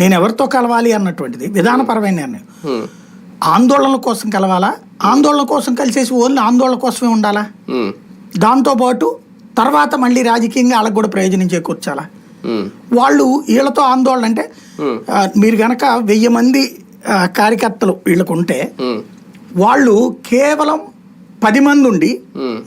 నేను ఎవరితో కలవాలి అన్నటువంటిది విధానపరమైన నిర్ణయం. ఆందోళనల కోసం కలవాలా, ఆందోళన కోసం కలిసేసి ఓన్లీ ఆందోళన కోసమే ఉండాలా, దాంతోపాటు తర్వాత మళ్ళీ రాజకీయంగా వాళ్ళకి కూడా ప్రయోజనం చేకూర్చాలా. వాళ్ళు వీళ్ళతో ఆందోళన అంటే మీరు గనక 1000 మంది కార్యకర్తలు వీళ్ళకు ఉంటే వాళ్ళు కేవలం 10 మంది ఉండి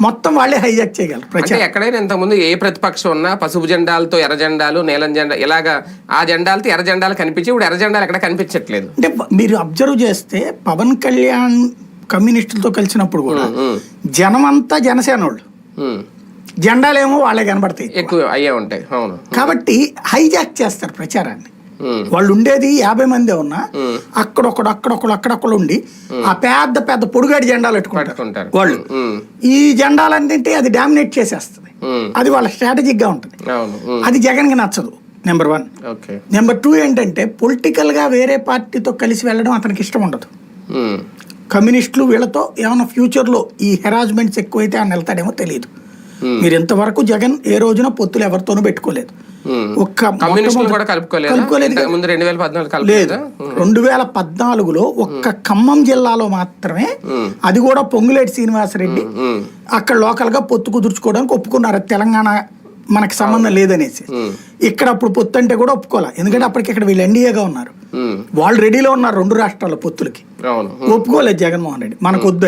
మొత్తం వాళ్ళే హైజాక్ చేయగలరు ప్రచారం. ఎక్కడైనా ఇంతకుముందు ఏ ప్రతిపక్షం ఉన్నా పసుపు జెండాలతో ఎర్ర జెండాలు, నీలం జెండా ఇలాగా ఆ జెండాలతో ఎర్ర జెండాలు కనిపించి ఇప్పుడు ఎర్ర జెండాలు ఎక్కడ కనిపించట్లేదు. అంటే మీరు అబ్జర్వ్ చేస్తే పవన్ కళ్యాణ్ కమ్యూనిస్టులతో కలిసినప్పుడు కూడా జనం అంతా జనసేన వాళ్ళు, జెండాలేమో వాళ్ళే కనబడతాయి, ఎక్కువ అయ్యే ఉంటాయి. అవును, కాబట్టి హైజాక్ చేస్తారు ప్రచారాన్ని. వాళ్ళు ఉండేది 50 మందే ఉన్నా అక్కడొక్కడు ఉండి ఆ పెద్ద పెద్ద పొడుగాడి జెండాలు పెట్టుకుంటారు వాళ్ళు. ఈ జెండాలన్నింటి అది డామినేట్ చేసేస్తుంది, అది వాళ్ళ స్ట్రాటజిక్ గా ఉంటుంది. అది జగన్ కి నచ్చదు, నెంబర్ 1. నెంబర్ 2 ఏంటంటే పొలిటికల్ గా వేరే పార్టీతో కలిసి వెళ్ళడం అతనికి ఇష్టం ఉండదు. కమ్యూనిస్టులు వీళ్ళతో ఏమైనా ఫ్యూచర్ లో ఈ హెరాస్మెంట్స్ ఎక్కువైతే ఆయన వెళ్తాడేమో తెలియదు. మీరు ఇంతవరకు జగన్ ఏ రోజున పొత్తులు ఎవరితోనూ పెట్టుకోలేదు. ఒక్క 2014లో ఒక్క ఖమ్మం జిల్లాలో మాత్రమే, అది కూడా పొంగులేటి శ్రీనివాసరెడ్డి అక్కడ లోకల్ గా పొత్తు కుదుర్చుకోవడానికి ఒప్పుకున్నారు, తెలంగాణ మనకి సంబంధం లేదనేసి. ఇక్కడ అప్పుడు పొత్తు అంటే కూడా ఒప్పుకోవాలి, ఎందుకంటే అప్పటికి ఇక్కడ వీళ్ళు ఎన్డీఏగా ఉన్నారు, వాళ్ళు రెడీలో ఉన్నారు 2 రాష్ట్రాల పొత్తులకి. ఒప్పుకోలేదు జగన్మోహన్ రెడ్డి, మనకు వద్దు.